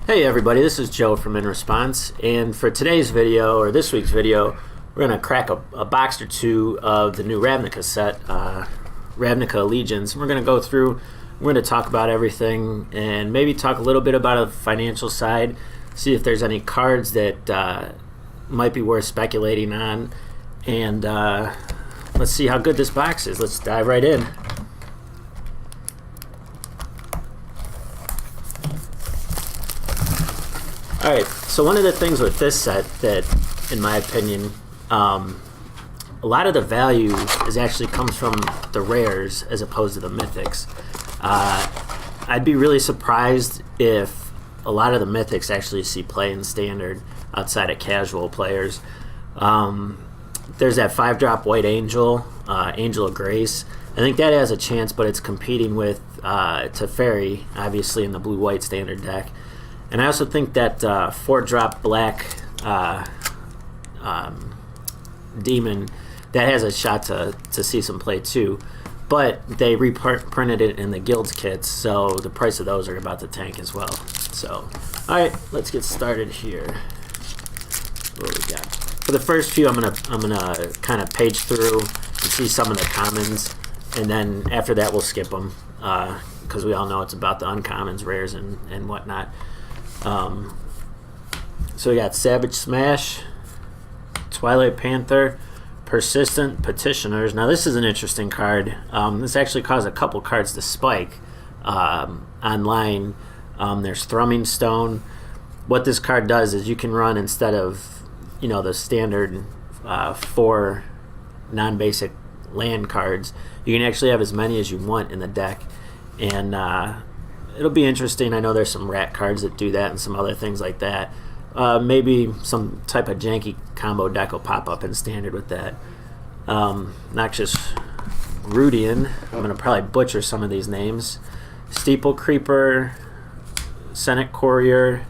Hey everybody, this is Joe from In Response, and for today's video, or this week's video, we're going to crack a box or two of the new Ravnica set, Ravnica Allegiance. We're going to go through, we're going to talk about everything, and maybe talk a little bit about a financial side, see if there's any cards that might be worth speculating on, and let's see how good this box is. Let's dive right in. Alright, so one of the things with this set that, in my opinion, a lot of the value actually comes from the rares as opposed to the mythics. I'd be really surprised if a lot of the mythics actually see play in Standard outside of casual players. There's that 5-drop White Angel, Angel of Grace. I think that has a chance, but it's competing with Teferi, obviously, in the blue-white Standard deck. And I also think that 4-drop black demon, that has a shot to see some play too. But they reprinted it in the guilds kits, so the price of those are about to tank as well. So, alright, let's get started here. What do we got? For the first few, I'm gonna kind of page through and see some of the commons, and then after that we'll skip them, because we all know it's about the uncommons, rares, and whatnot. So we got Savage Smash, Twilight Panther, Persistent Petitioners. Now this is an interesting card. This actually caused a couple cards to spike online. There's Thrumming Stone. What this card does is you can run, instead of the standard 4 non-basic land cards, you can actually have as many as you want in the deck, and it'll be interesting. I know there's some rat cards that do that and some other things like that. Maybe some type of janky combo deck will pop up in Standard with that. Noxious Rudian. I'm going to probably butcher some of these names. Steeple Creeper, Senate Courier,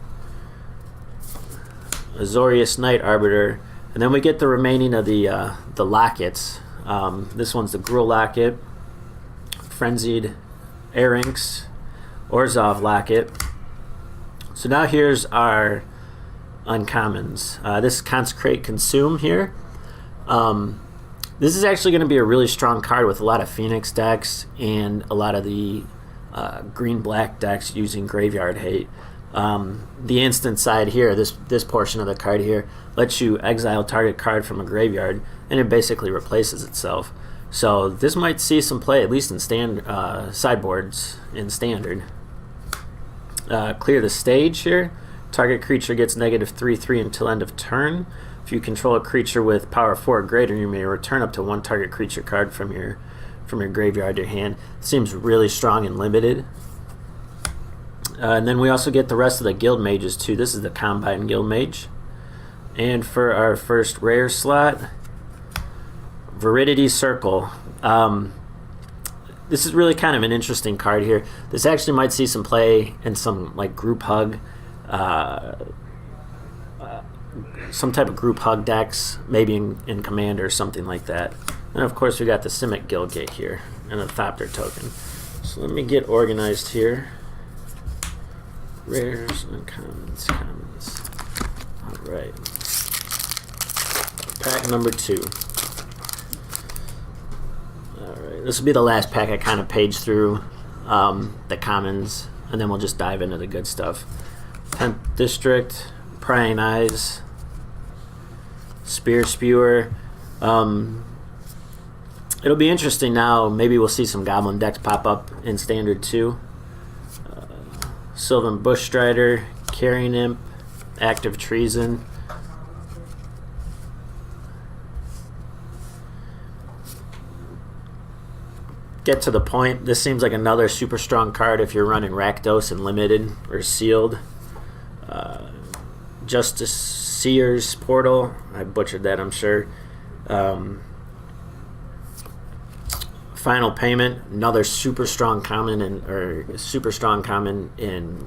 Azorius Night Arbiter, and then we get the remaining of the lockets. This one's the Gruul Locket, Frenzied Arinx, Orzhov Locket. So now here's our uncommons. This Consecrate Consume here. This is actually going to be a really strong card with a lot of Phoenix decks and a lot of the green-black decks using Graveyard Hate. The instant side here, this portion of the card here, lets you exile target card from a graveyard, and it basically replaces itself. So this might see some play, at least in sideboards in Standard. Clear the Stage here. Target creature gets -3/3 until end of turn. If you control a creature with power 4 or greater, you may return up to 1 target creature card from your graveyard to your hand. Seems really strong and limited. And then we also get the rest of the Guild Mages too. This is the Combine Guild Mage. And for our first rare slot, Viridity Circle. This is really kind of an interesting card here. This actually might see some play in some like group hug, some type of group hug decks, maybe in Commander or something like that. And of course we got the Simic Guildgate here and the Thopter token. So let me get organized here. Rares, uncommons, commons. Alright. Pack number 2. This will be the last pack. I kind of page through the commons, and then we'll just dive into the good stuff. 10th District, Prying Eyes, Spear Spewer. It'll be interesting now. Maybe we'll see some Goblin decks pop up in Standard too. Sylvan Bushstrider, Carrion Imp, Active Treason. Get to the point. This seems like another super strong card if you're running Rakdos and Limited or Sealed. Justice Seer's Portal. I butchered that, I'm sure. Final Payment. Another super strong common in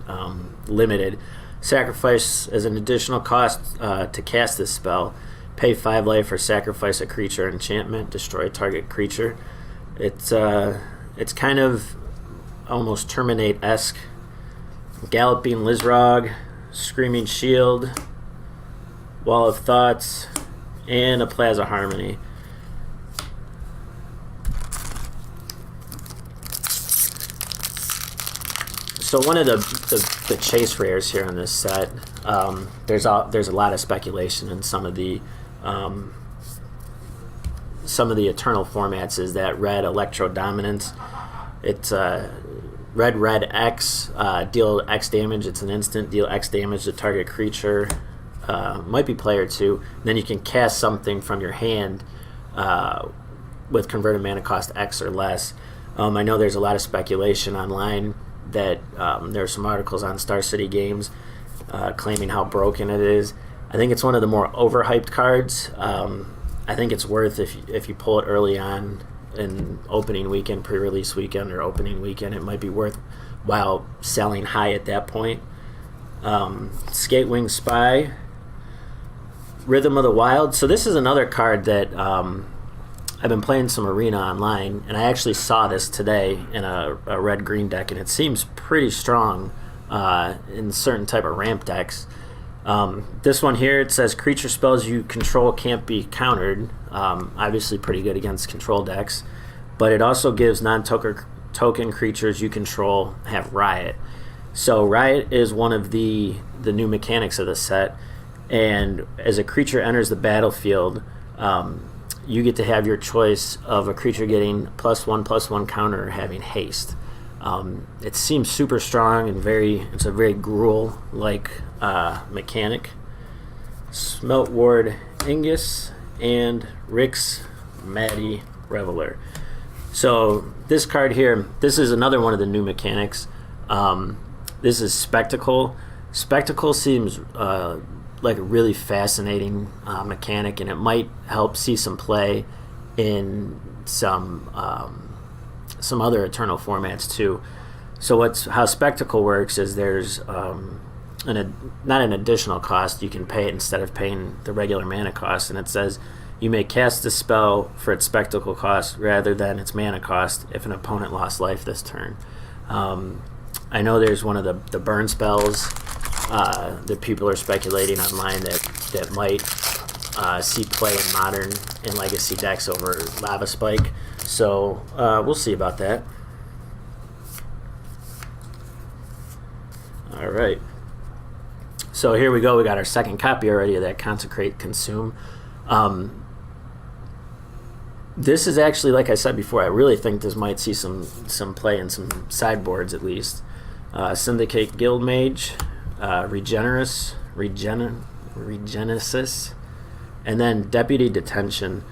Limited. Sacrifice as an additional cost to cast this spell. Pay 5 life or sacrifice a creature enchantment. Destroy target creature. It's kind of almost Terminate-esque. Galloping Lizrog, Screaming Shield, Wall of Thoughts, and a Plaza Harmony. So one of the chase rares here on this set, there's a lot of speculation in some of the Eternal formats, is that red Electro Dominance. It's red X, deal X damage. It's an instant, deal X damage to target creature. Might be player 2. And then you can cast something from your hand with converted mana cost X or less. I know there's a lot of speculation online that there are some articles on Star City Games claiming how broken it is. I think it's one of the more overhyped cards. I think it's worth, if you pull it early on in opening weekend, pre-release weekend, or opening weekend, it might be worthwhile selling high at that point. Skatewing Spy, Rhythm of the Wild. So this is another card that I've been playing some Arena online, and I actually saw this today in a red-green deck, and it seems pretty strong in certain type of ramp decks. This one here, it says creature spells you control can't be countered. Obviously pretty good against control decks, but it also gives non-token creatures you control have Riot. So Riot is one of the new mechanics of the set, and as a creature enters the battlefield, you get to have your choice of a creature getting +1/+1 counter or having haste. It seems super strong and it's a very Gruul-like mechanic. Smelt Ward Ingus and Rick's Maddie Reveler. So this card here, this is another one of the new mechanics. This is Spectacle. Spectacle seems like a really fascinating mechanic, and it might help see some play in some other Eternal formats too. So how Spectacle works is there's not an additional cost. You can pay it instead of paying the regular mana cost, and it says you may cast the spell for its Spectacle cost rather than its mana cost if an opponent lost life this turn. I know there's one of the burn spells that people are speculating online that might see play in Modern and Legacy decks over Lava Spike. So we'll see about that. All right. So here we go. We got our second copy already of that Consecrate Consume. This is actually, like I said before, I really think this might see some play in some sideboards at least. Syndicate Guildmage, Regenesis, and then Deputy Detention.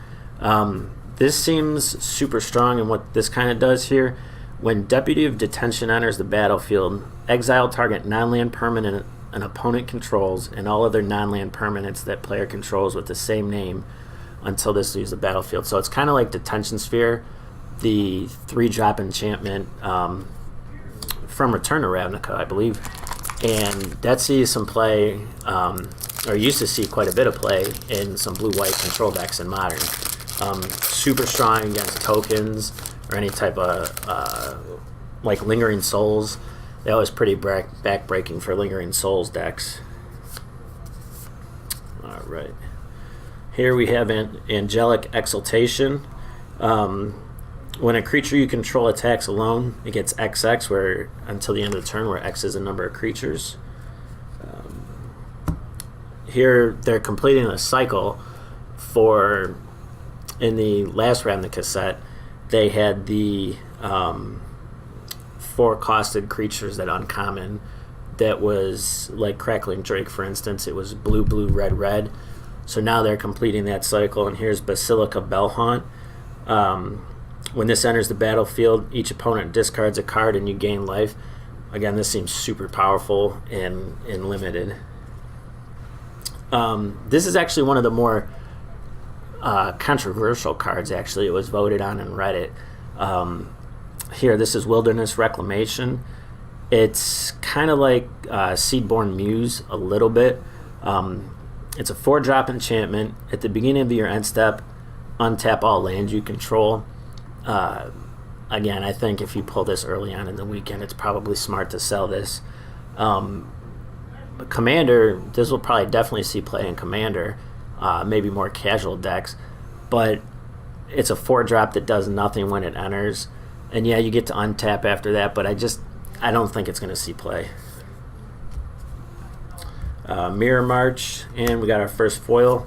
This seems super strong, and what this kind of does here, when Deputy of Detention enters the battlefield, exile target non-land permanent an opponent controls and all other non-land permanents that player controls with the same name until this leaves the battlefield. So it's kind of like Detention Sphere, the 3-drop enchantment from Return to Ravnica, I believe. And that sees some play, or used to see quite a bit of play in some blue-white control decks in Modern. Super strong against tokens or any type of like Lingering Souls. That was pretty back-breaking for Lingering Souls decks. All right. Here we have Angelic Exaltation. When a creature you control attacks alone, it gets XX where until the end of the turn, where X is the number of creatures. Here they're completing a cycle for, in the last Ravnica set, they had the 4-costed creatures that uncommon that was like Crackling Drake, for instance. It was blue, blue, red, red. So now they're completing that cycle, and here's Basilica Bellhaunt. When this enters the battlefield, each opponent discards a card and you gain life. Again, this seems super powerful and limited. This is actually one of the more controversial cards, actually. It was voted on in Reddit. Here, this is Wilderness Reclamation. It's kind of like Seedborn Muse a little bit. It's a 4-drop enchantment. At the beginning of your end step, untap all lands you control. Again, I think if you pull this early on in the weekend, it's probably smart to sell this. Commander, this will probably definitely see play in Commander, maybe more casual decks, but it's a 4-drop that does nothing when it enters, and yeah, you get to untap after that, but I don't think it's going to see play. Mirror March, and we got our first foil.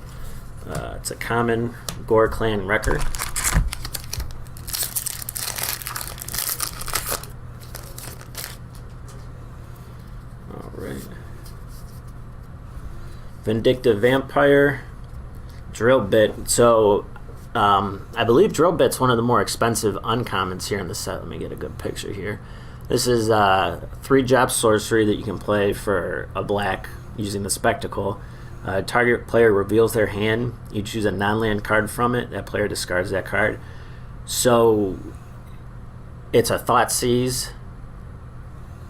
It's a common Gore Clan Wrecker. Alright. Vindictive Vampire, Drill Bit. So, I believe Drill Bit's one of the more expensive uncommons here in the set. Let me get a good picture here. This is 3-drop sorcery that you can play for a black using the Spectacle. Target player reveals their hand. You choose a non-land card from it. That player discards that card. So it's a Thoughtseize,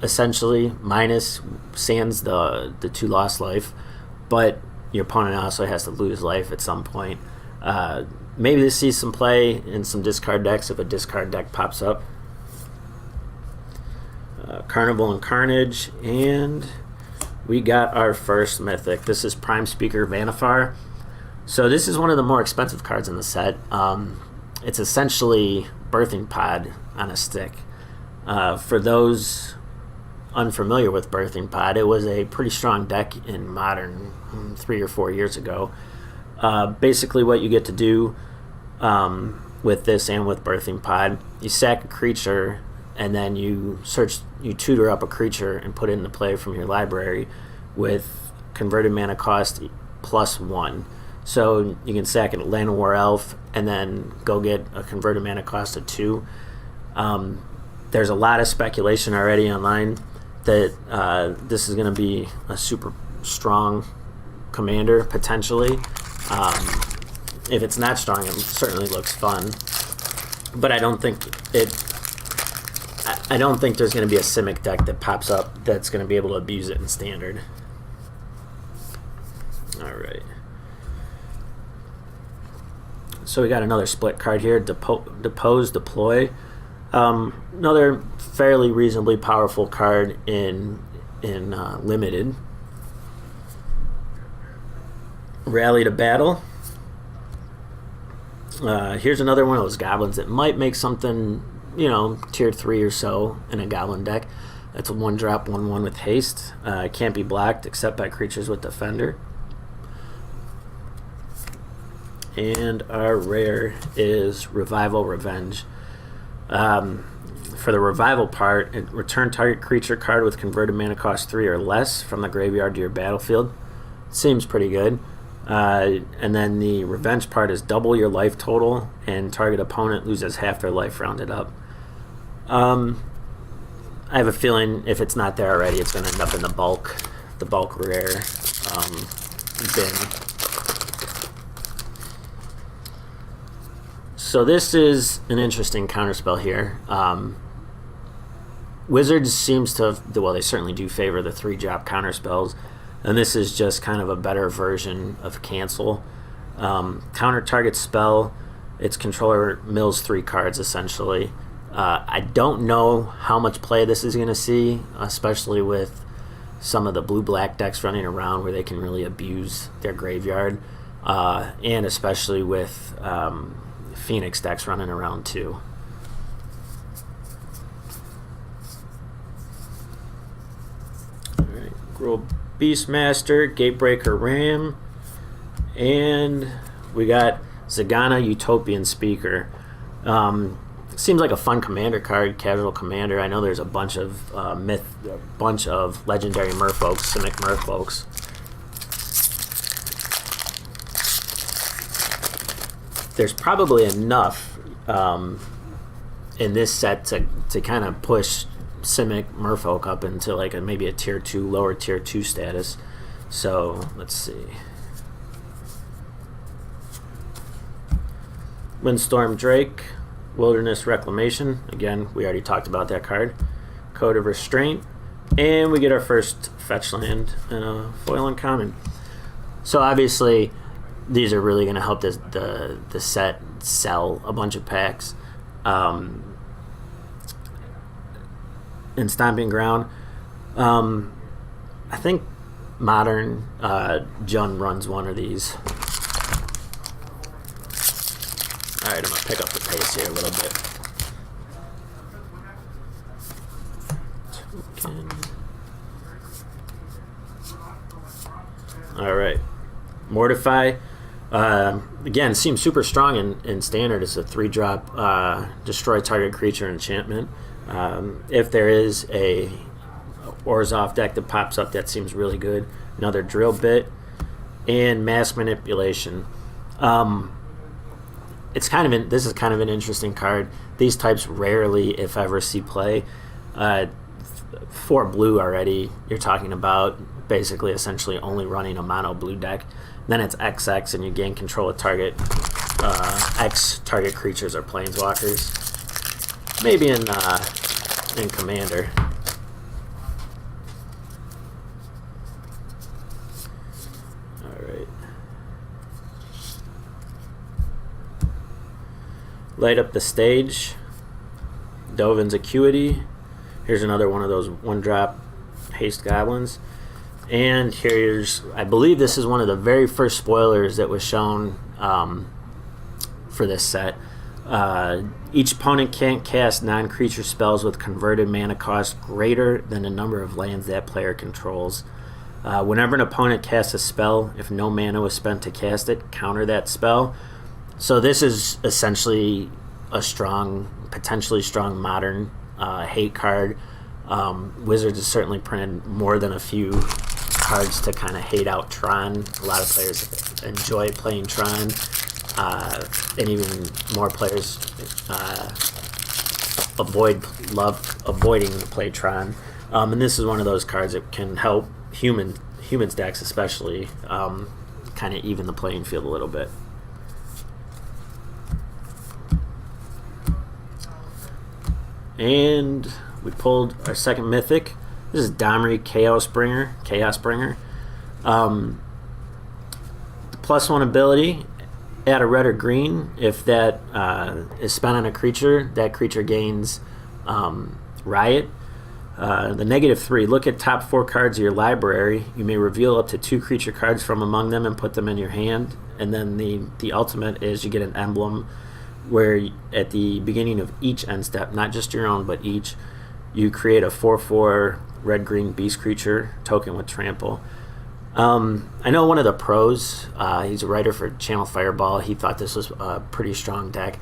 essentially, minus sans the 2 lost life. But your opponent also has to lose life at some point. Maybe this sees some play in some discard decks if a discard deck pops up. Carnival and Carnage, and we got our first mythic. This is Prime Speaker Vanifar. So this is one of the more expensive cards in the set. It's essentially Birthing Pod on a stick. For those unfamiliar with Birthing Pod, it was a pretty strong deck in Modern 3 or 4 years ago. Basically what you get to do with this and with Birthing Pod, you sack a creature and then you tutor up a creature and put it into play from your library with converted mana cost +1. So you can sack it at Land War Elf and then go get a converted mana cost of 2. There's a lot of speculation already online that this is going to be a super strong commander, potentially. If it's not strong, it certainly looks fun. But I don't think there's going to be a Simic deck that pops up that's going to be able to abuse it in Standard. Alright. So we got another split card here, Depose, Deploy. Another fairly reasonably powerful card in Limited. Rally to Battle. Here's another one of those goblins that might make something, tier 3 or so in a goblin deck. That's a 1-drop, 1/1 with haste. It can't be blocked except by creatures with Defender. And our rare is Revival Revenge. For the revival part, return target creature card with converted mana cost 3 or less from the graveyard to your battlefield. Seems pretty good. And then the revenge part is double your life total, and target opponent loses half their life rounded up. I have a feeling if it's not there already, it's going to end up in the bulk rare bin. So this is an interesting counterspell here. Wizards seems to have, well, they certainly do favor the 3-drop counterspells, and this is just kind of a better version of Cancel. Counter target spell, its controller mills 3 cards essentially. I don't know how much play this is going to see, especially with some of the blue-black decks running around where they can really abuse their graveyard, and especially with Phoenix decks running around too. Alright, Gruul Beastmaster, Gatebreaker Ram, and we got Zagana Utopian Speaker. Seems like a fun commander card, casual commander. I know there's a bunch of legendary merfolks, Simic merfolks. There's probably enough in this set to kind of push Simic merfolk up into like maybe a tier 2, lower tier 2 status. So let's see. Windstorm Drake, Wilderness Reclamation. Again, we already talked about that card. Code of Restraint, and we get our first fetch land and a foil uncommon. So obviously, these are really going to help the set sell a bunch of packs. In Stomping Ground, I think modern, Jun runs one of these. Alright, I'm going to pick up the pace here a little bit. Alright. Mortify. Again, seems super strong in standard. It's a 3-drop destroy target creature enchantment. If there is a Orzhov deck that pops up, that seems really good. Another drill bit and mass manipulation. This is kind of an interesting card. These types rarely, if ever, see play. 4 blue already. You're talking about basically essentially only running a mono blue deck. Then it's XX and you gain control of target X target creatures or planeswalkers. Maybe in Commander. Alright. Light up the stage. Dovin's Acuity. Here's another one of those 1-drop haste goblins. And here's, I believe this is one of the very first spoilers that was shown for this set. Each opponent can't cast non-creature spells with converted mana cost greater than the number of lands that player controls. Whenever an opponent casts a spell, if no mana was spent to cast it, counter that spell. So this is essentially a strong, potentially strong modern hate card. Wizards has certainly printed more than a few cards to kind of hate out Tron. A lot of players enjoy playing Tron, and even more players avoiding to play Tron. And this is one of those cards that can help humans decks especially kind of even the playing field a little bit. And we pulled our second mythic. This is Domri Chaos Bringer. The +1 ability, add a red or green. If that is spent on a creature, that creature gains Riot. The -3, look at top 4 cards of your library. You may reveal up to 2 creature cards from among them and put them in your hand. And then the ultimate is you get an emblem where at the beginning of each end step, not just your own, but each, you create a 4/4 red-green beast creature token with trample. I know one of the pros, he's a writer for Channel Fireball, he thought this was a pretty strong deck.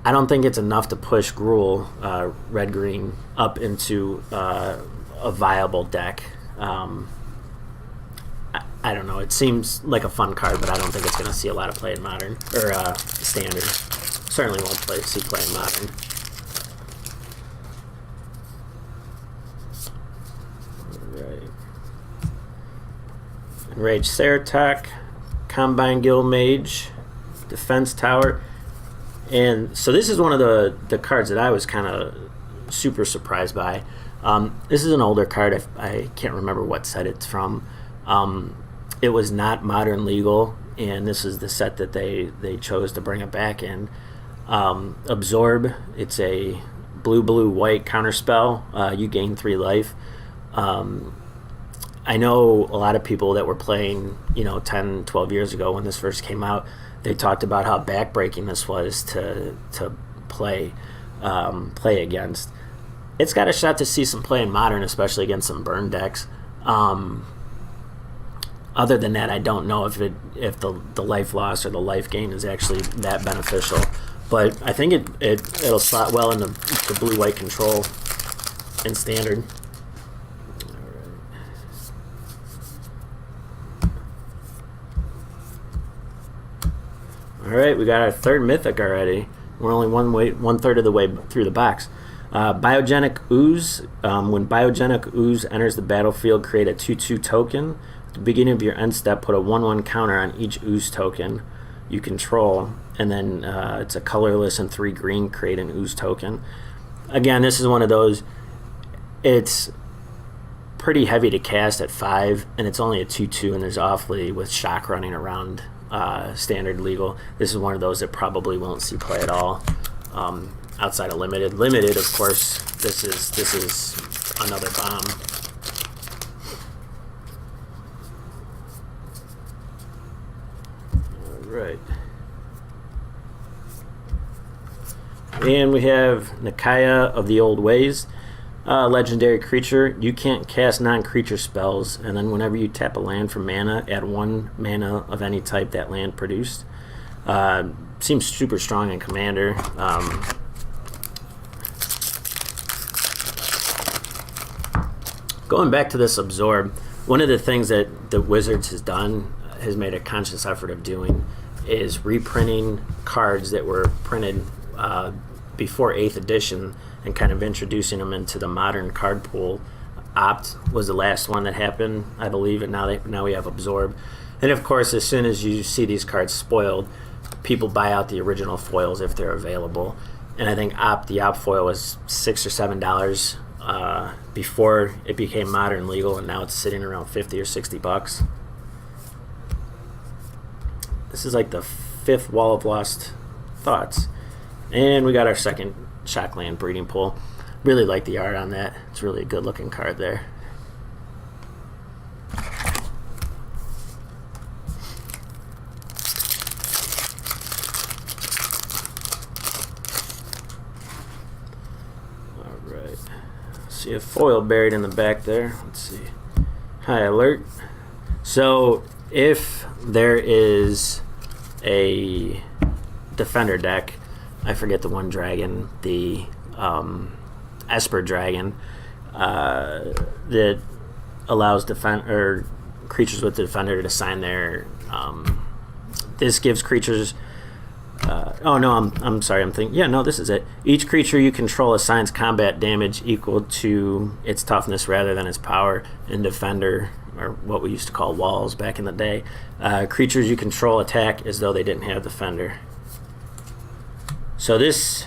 I don't think it's enough to push Gruul, red-green, up into a viable deck. I don't know, it seems like a fun card, but I don't think it's going to see a lot of play in Modern, or Standard. Certainly won't see play in Modern. Alright. Enraged Ceratok, Combine Guild Mage, Defense Tower. And so this is one of the cards that I was kind of super surprised by. This is an older card. I can't remember what set it's from. It was not Modern legal, and this is the set that they chose to bring it back in. Absorb, it's a blue-white counterspell. You gain 3 life. I know a lot of people that were playing 10, 12 years ago when this first came out, they talked about how backbreaking this was to play against. It's got a shot to see some play in Modern, especially against some burn decks. Other than that, I don't know if the life loss or the life gain is actually that beneficial. But I think it'll slot well into the blue-white control in Standard. Alright, we got our third mythic already. We're only one third of the way through the box. Biogenic Ooze. When Biogenic Ooze enters the battlefield, create a 2/2 token. At the beginning of your end step, put a 1/1 counter on each Ooze token you control, and then it's a colorless and 3 green, create an Ooze token. Again, this is one of those, it's pretty heavy to cast at 5, and it's only a 2/2, and there's awfully, with Shock running around Standard legal, this is one of those that probably won't see play at all outside of Limited. Limited, of course, this is another bomb. And we have Nikaya of the Old Ways. Legendary creature. You can't cast non-creature spells, and then whenever you tap a land for mana, add 1 mana of any type that land produced. Seems super strong in Commander. Going back to this Absorb, one of the things that the Wizards has made a conscious effort of doing is reprinting cards that were printed before 8th edition and kind of introducing them into the modern card pool. Opt was the last one that happened, I believe, and now we have Absorb. And of course, as soon as you see these cards spoiled, people buy out the original foils if they're available. And I think the Opt foil was $6 or $7 before it became modern legal, and now it's sitting around 50 or 60 bucks. This is like the 5th Wall of Lost Thoughts. And we got our second Shockland Breeding Pool. Really like the art on that. It's really a good looking card there. Alright. See a foil buried in the back there. Let's see. High alert. So if there is a Defender deck, I forget the one dragon, the Esper Dragon, that allows creatures with the Defender to assign their. This gives creatures. Oh no, I'm sorry. I'm thinking. Yeah, no, this is it. Each creature you control assigns combat damage equal to its toughness rather than its power. In Defender, or what we used to call walls back in the day, creatures you control attack as though they didn't have Defender. So this,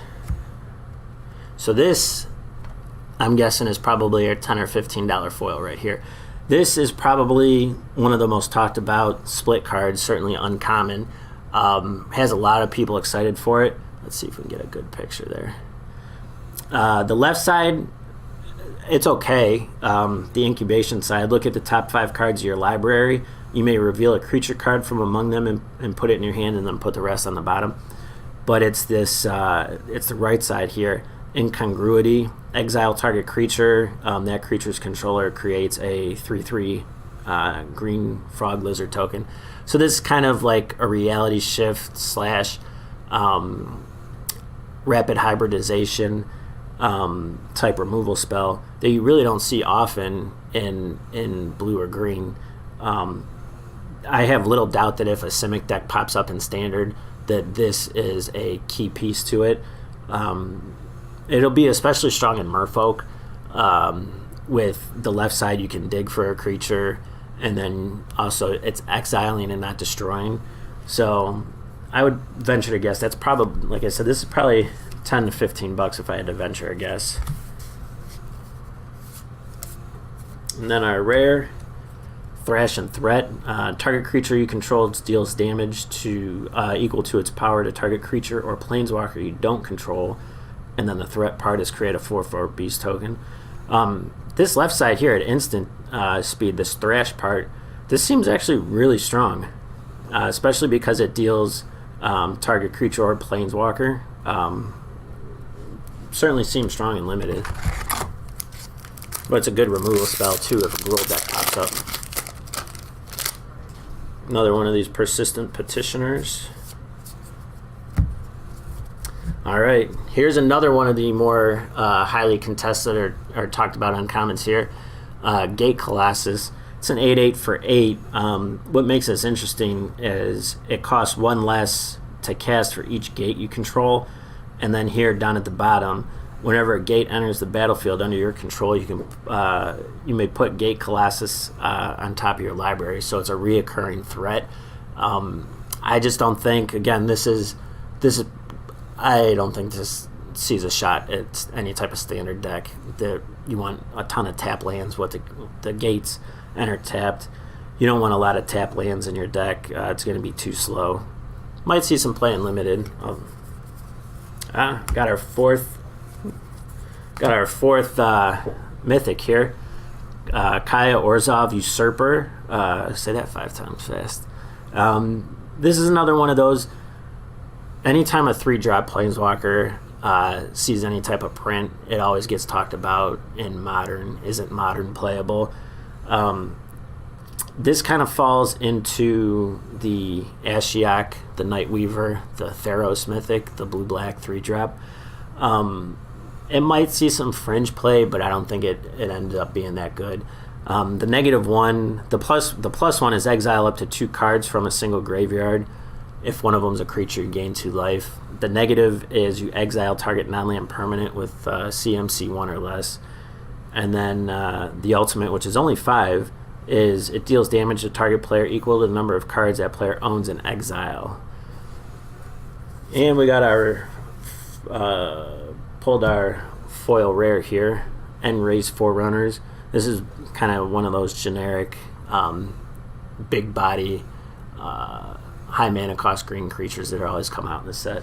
I'm guessing, is probably a $10 or $15 foil right here. This is probably one of the most talked about split cards, certainly uncommon. Has a lot of people excited for it. Let's see if we can get a good picture there. The left side, it's okay. The incubation side, look at the top 5 cards of your library. You may reveal a creature card from among them and put it in your hand, and then put the rest on the bottom. But it's this, it's the right side here. Incongruity. Exile target creature. That creature's controller creates a 3/3 green frog lizard token. So this is kind of like a reality shift / rapid hybridization type removal spell that you really don't see often in blue or green. I have little doubt that if a Simic deck pops up in Standard, that this is a key piece to it. It'll be especially strong in Merfolk. With the left side, you can dig for a creature, and then also it's exiling and not destroying. So I would venture to guess that's probably, like I said, this is probably 10 to 15 bucks if I had to venture a guess. And then our rare, Thrash and Threat. Target creature you control deals damage to equal to its power to target creature or planeswalker you don't control, and then the threat part is create a 4/4 beast token. This left side here at instant speed, this Thrash part, this seems actually really strong, especially because it deals target creature or planeswalker. Certainly seems strong and limited, but it's a good removal spell too if a Gruul deck pops up. Another one of these Persistent Petitioners. Alright, here's another one of the more highly contested or talked about uncommons here. Gate Colossus. It's an 8/8 for 8. What makes this interesting is it costs 1 less to cast for each gate you control, and then here down at the bottom, whenever a gate enters the battlefield under your control, you may put Gate Colossus on top of your library, so it's a reoccurring threat. I just don't think, again, I don't think this sees a shot at any type of Standard deck. That you want a ton of tap lands with the gates enter tapped. You don't want a lot of tap lands in your deck. It's going to be too slow. Might see some play in limited. Got our fourth mythic here. Kaya Orzhov Usurper. Say that 5 times fast. This is another one of those. Anytime a 3-drop planeswalker sees any type of print, it always gets talked about in Modern. Isn't Modern playable? This kind of falls into the Ashiok, the Nightweaver, the Theros Mythic, the blue-black 3-drop. It might see some fringe play, but I don't think it ended up being that good. The -1, the plus one is exile up to 2 cards from a single graveyard. If one of them is a creature, you gain 2 life. The negative is you exile target non-land permanent with CMC 1 or less. And then the ultimate, which is only 5, is it deals damage to target player equal to the number of cards that player owns in exile. And we got our pulled our foil rare here, End-Raze Forerunners. This is kind of one of those generic big body high mana cost green creatures that are always come out in the set.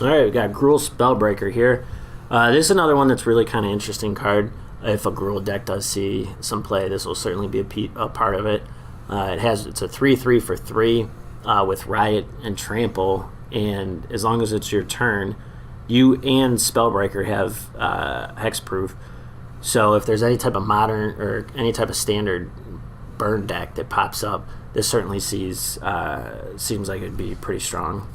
Alright, we got Gruul Spellbreaker here. This is another one that's really kind of interesting card. If a Gruul deck does see some play, this will certainly be a part of it. It's a 3/3 for 3 with Riot and Trample, and as long as it's your turn, you and Spellbreaker have hexproof. So if there's any type of modern or any type of standard burn deck that pops up, this certainly seems like it'd be pretty strong.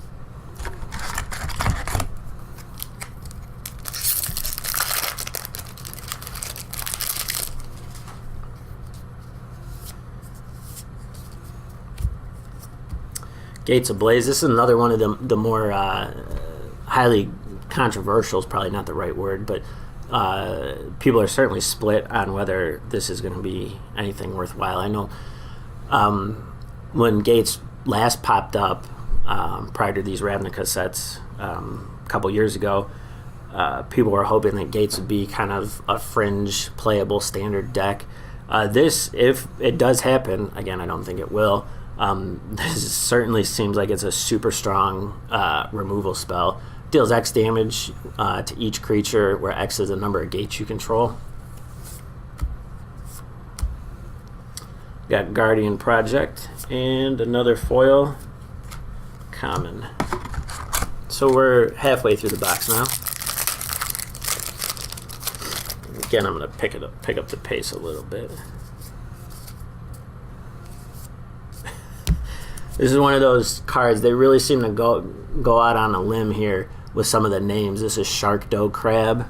Gates Ablaze. This is another one of the more highly controversial, is probably not the right word, but people are certainly split on whether this is going to be anything worthwhile. I know when Gates last popped up prior to these Ravnica sets a couple years ago, people were hoping that Gates would be kind of a fringe playable standard deck. This, if it does happen, again, I don't think it will, this certainly seems like it's a super strong removal spell. Deals X damage to each creature, where X is the number of gates you control. Got Guardian Project and another foil common. So we're halfway through the box now. Again, I'm going to pick up the pace a little bit. This is one of those cards, they really seem to go out on a limb here with some of the names. This is Shark Doe Crab.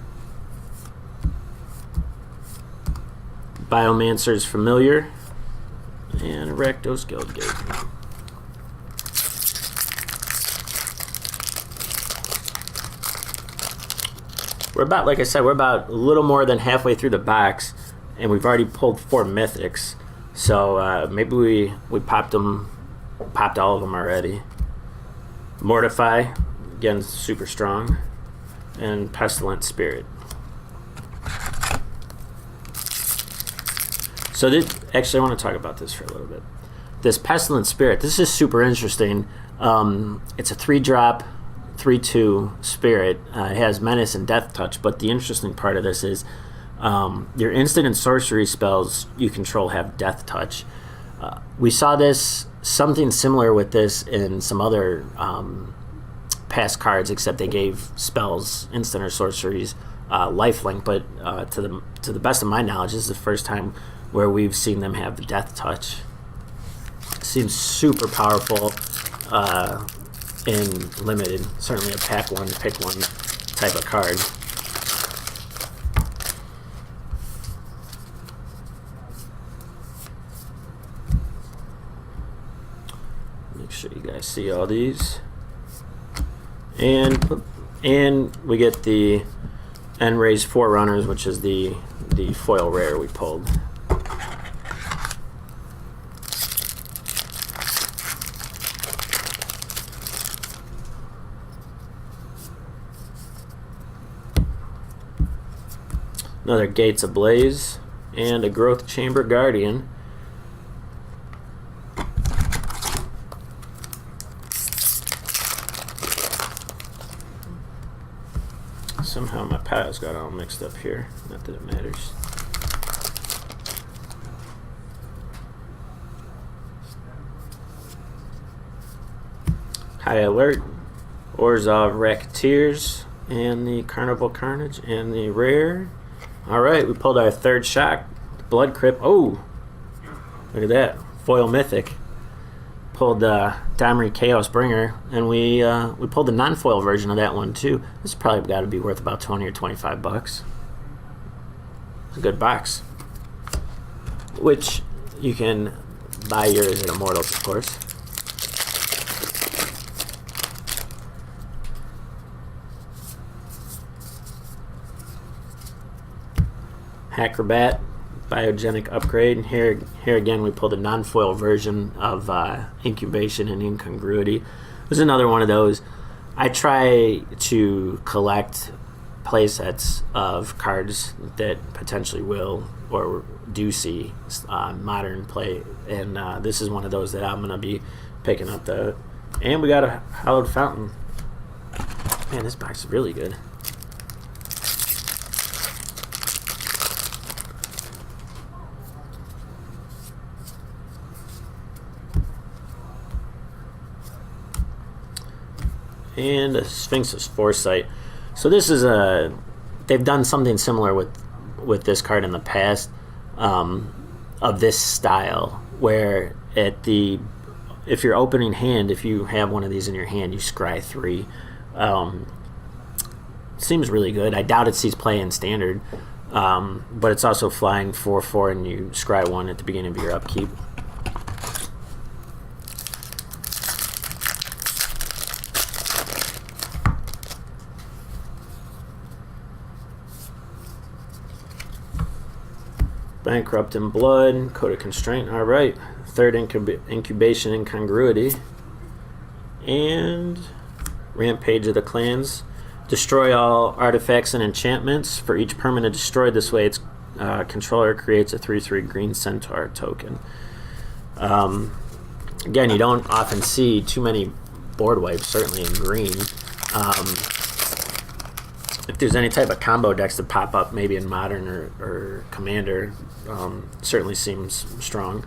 Biomancer's Familiar. And Rakdos Guildgate. We're about, like I said, we're about a little more than halfway through the box, and we've already pulled 4 mythics. So maybe we popped all of them already. Mortify, again, super strong, and Pestilent Spirit. So this, actually, I want to talk about this for a little bit. This Pestilent Spirit, this is super interesting. It's a 3-drop, 3/2 spirit. It has Menace and Death Touch, but the interesting part of this is your instant and sorcery spells you control have Death Touch. We saw something similar with this in some other past cards, except they gave spells, instant or sorceries, lifelink. But to the best of my knowledge, this is the first time where we've seen them have the Death Touch. Seems super powerful in limited. Certainly a pack one, pick one type of card. Make sure you guys see all these. And we get the End-Raze Forerunners, which is the foil rare we pulled. Another Gates Ablaze and a Growth Chamber Guardian. Somehow my Kyle's got it all mixed up here. Not that it matters. High Alert, Orzhov Racketeers, and the Carnival Carnage, and the rare. Alright, we pulled our third shock. Blood Crypt. Oh! Look at that. Foil Mythic. Pulled Domri Chaos Bringer, and we pulled the non-foil version of that one too. This has probably got to be worth about 20 or 25 bucks. It's a good box. Which you can buy yours at Immortals, of course. Hackerbat, Biogenic Upgrade. And here again, we pulled a non-foil version of Incubation and Incongruity. There's another one of those. I try to collect playsets of cards that potentially will or do see modern play, and this is one of those that I'm going to be picking up. And we got a Hallowed Fountain. Man, this box is really good. And a Sphinx's Foresight. So this is they've done something similar with this card in the past, of this style, where if you're opening hand, if you have one of these in your hand, you scry 3. Seems really good. I doubt it sees play in Standard, but it's also flying 4/4, and you scry 1 at the beginning of your upkeep. Bankrupt in Blood, Code of Constraint. All right, third Incubation Incongruity, and Rampage of the Clans. Destroy all artifacts and enchantments. For each permanent destroyed this way, its controller creates a 3/3 green centaur token. Again, you don't often see too many board wipes, certainly in green. If there's any type of combo decks that pop up, maybe in Modern or Commander, certainly seems strong.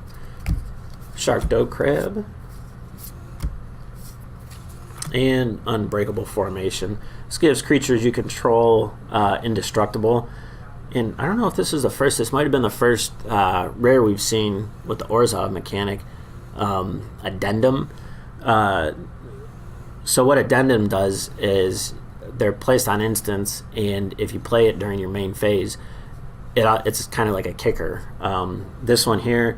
Sharkdo Crab. And Unbreakable Formation. This gives creatures you control indestructible. And I don't know if this is the first. This might have been the first rare we've seen with the Orzhov mechanic. Addendum. So what Addendum does is they're placed on instants, and if you play it during your main phase, it's kind of like a kicker. This one here,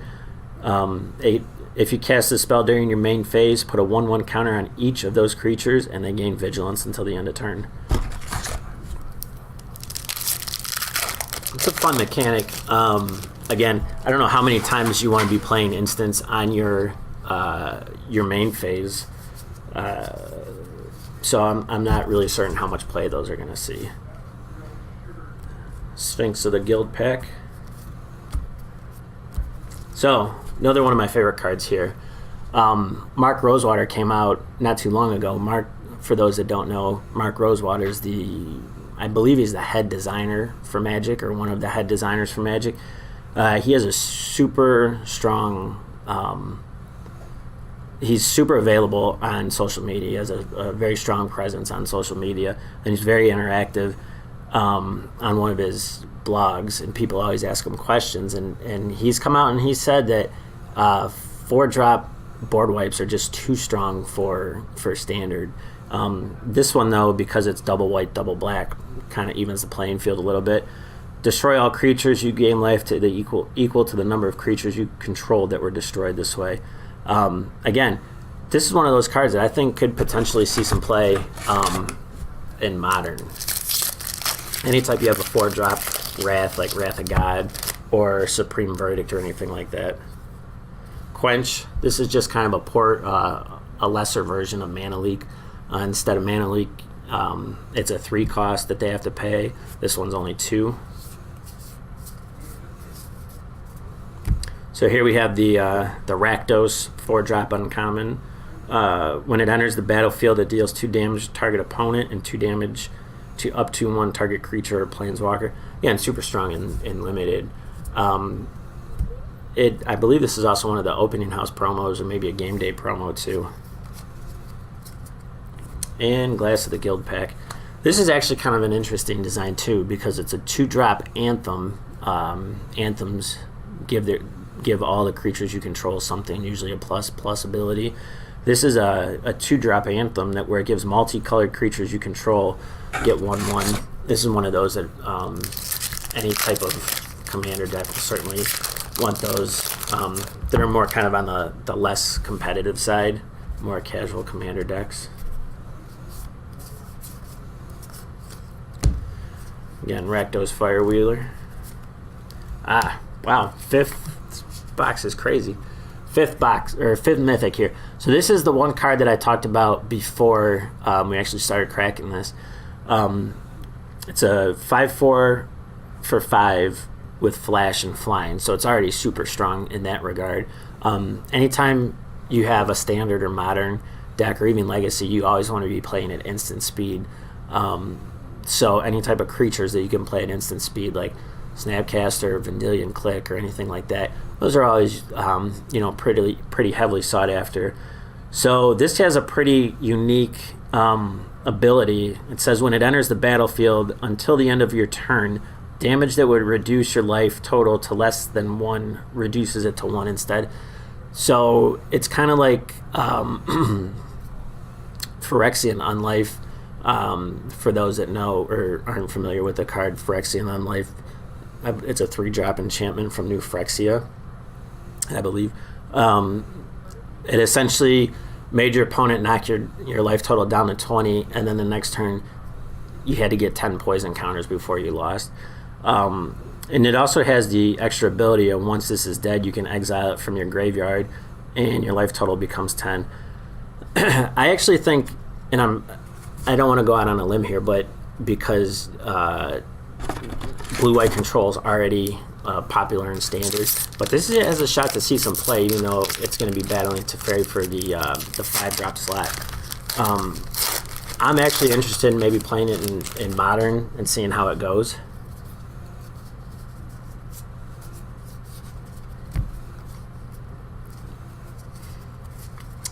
if you cast this spell during your main phase, put a 1/1 counter on each of those creatures, and they gain vigilance until the end of turn. It's a fun mechanic. Again, I don't know how many times you want to be playing instants on your main phase. So I'm not really certain how much play those are going to see. Sphinx of the Guild Pack. So, another one of my favorite cards here. Mark Rosewater came out not too long ago. Mark, for those that don't know, Mark Rosewater is I believe he's the head designer for Magic, or one of the head designers for Magic. He has a super strong... he's super available on social media. He has a very strong presence on social media, and he's very interactive on one of his blogs, and people always ask him questions, and he's come out and he said that 4-drop board wipes are just too strong for Standard. This one, though, because it's double white, double black, kind of evens the playing field a little bit. Destroy all creatures. You gain life to the equal to the number of creatures you controlled that were destroyed this way. Again, this is one of those cards that I think could potentially see some play in Modern. Anytime you have a 4-drop Wrath, like Wrath of God or Supreme Verdict or anything like that. Quench. This is just kind of a lesser version of Mana Leak. Instead of Mana Leak, it's a 3 cost that they have to pay. This one's only 2. So here we have the Rakdos 4-drop uncommon. When it enters the battlefield, it deals 2 damage to target opponent and 2 damage to up to 1 target creature or planeswalker. Again, super strong in limited. I believe this is also one of the opening house promos, or maybe a game day promo too. And Glass of the Guild pack. This is actually kind of an interesting design too, because it's a 2-drop anthem. Anthems give all the creatures you control something, usually a ++ ability. This is a 2-drop anthem where it gives multicolored creatures you control get 1/1. This is one of those that any type of commander deck will certainly want those that are more kind of on the less competitive side, more casual commander decks. Again, Rakdos Firewheeler. Wow, 5th box is crazy. 5th mythic here. So this is the one card that I talked about before we actually started cracking this. It's a 5/4 for 5 with flash and flying, so it's already super strong in that regard. Anytime you have a standard or modern deck, or even legacy, you always want to be playing at instant speed. So any type of creatures that you can play at instant speed, like Snapcaster, Vendilion Click, or anything like that, those are always pretty heavily sought after. So this has a pretty unique ability. It says when it enters the battlefield, until the end of your turn, damage that would reduce your life total to less than 1 reduces it to 1 instead. So it's kind of like Phyrexian Unlife. For those that know or aren't familiar with the card Phyrexian Unlife, it's a 3-drop enchantment from New Phyrexia, I believe. It essentially made your opponent knock your life total down to 20, and then the next turn you had to get 10 poison counters before you lost. And it also has the extra ability of once this is dead, you can exile it from your graveyard, and your life total becomes 10. I actually think, and I don't want to go out on a limb here, but because blue-white control is already popular in standard, but this has a shot to see some play, even though it's going to be battling Teferi for the 5-drop slot. I'm actually interested in maybe playing it in modern and seeing how it goes.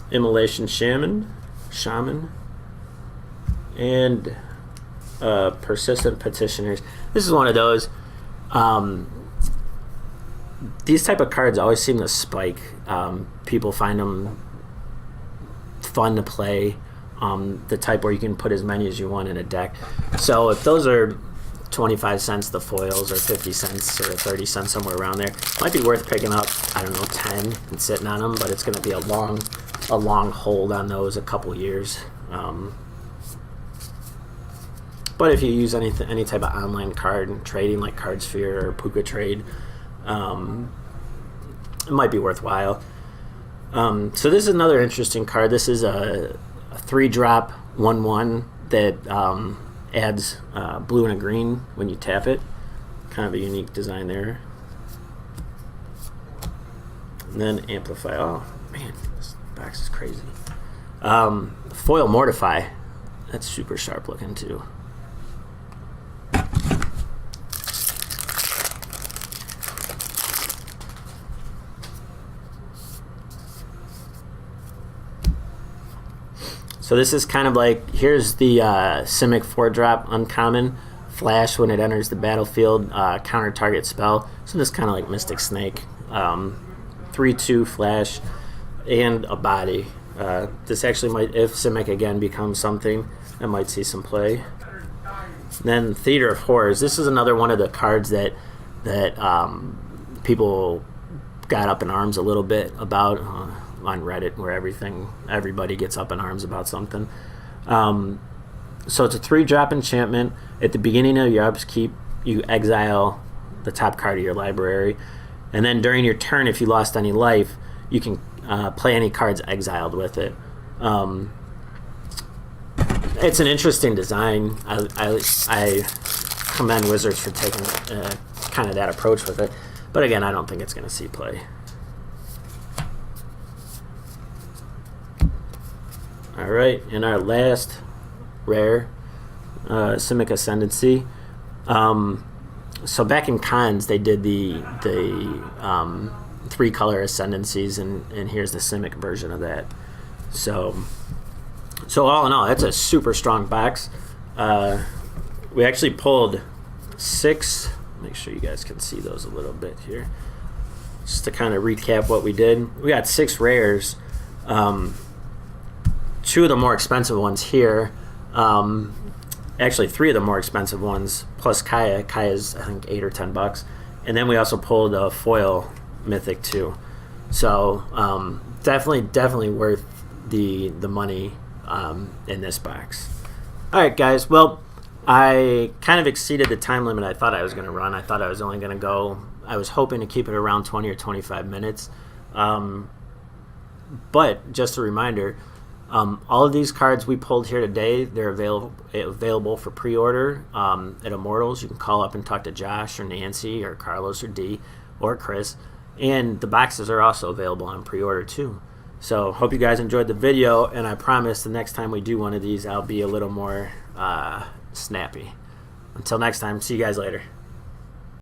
Immolation Shaman, and Persistent Petitioners. This is one of those. These type of cards always seem to spike. People find them fun to play. The type where you can put as many as you want in a deck. So if those are 25 cents, the foils, or 50 cents, or 30 cents, somewhere around there, might be worth picking up, I don't know, 10 and sitting on them, but it's going to be a long hold on those, a couple years. But if you use any type of online card trading, like CardSphere or Puka Trade, it might be worthwhile. So this is another interesting card. This is a 3-drop 1/1 that adds blue and a green when you tap it. Kind of a unique design there. And then Amplify. Oh man, this box is crazy. Foil Mortify. That's super sharp looking too. So this is kind of like, here's the Simic 4-drop uncommon. Flash when it enters the battlefield, counter target spell. So this is kind of like Mystic Snake. 3/2 flash and a body. This actually might, if Simic again becomes something, I might see some play. Then Theater of Horrors. This is another one of the cards that people got up in arms a little bit about on Reddit, where everybody gets up in arms about something. So it's a 3-drop enchantment. At the beginning of your upkeep, you exile the top card of your library, and then during your turn, if you lost any life, you can play any cards exiled with it. It's an interesting design. I commend Wizards for taking kind of that approach with it, but again, I don't think it's going to see play. All right, and our last rare, Simic Ascendancy. So back in cons, they did the 3-color Ascendancies, and here's the Simic version of that. So all in all, that's a super strong box. We actually pulled 6. Make sure you guys can see those a little bit here. Just to kind of recap what we did, we got 6 rares. 2 of the more expensive ones here. Actually, 3 of the more expensive ones, plus Kaya. Kaya's, I think, $8 or $10. And then we also pulled a foil Mythic too. So definitely worth the money in this box. All right, guys. Well, I kind of exceeded the time limit I thought I was going to run. I thought I was only going to go, I was hoping to keep it around 20 or 25 minutes. But just a reminder, all of these cards we pulled here today, they're available for pre-order at Immortals. You can call up and talk to Josh or Nancy or Carlos or Dee or Chris. And the boxes are also available on pre-order too. So hope you guys enjoyed the video, and I promise the next time we do one of these, I'll be a little more snappy. Until next time, see you guys later.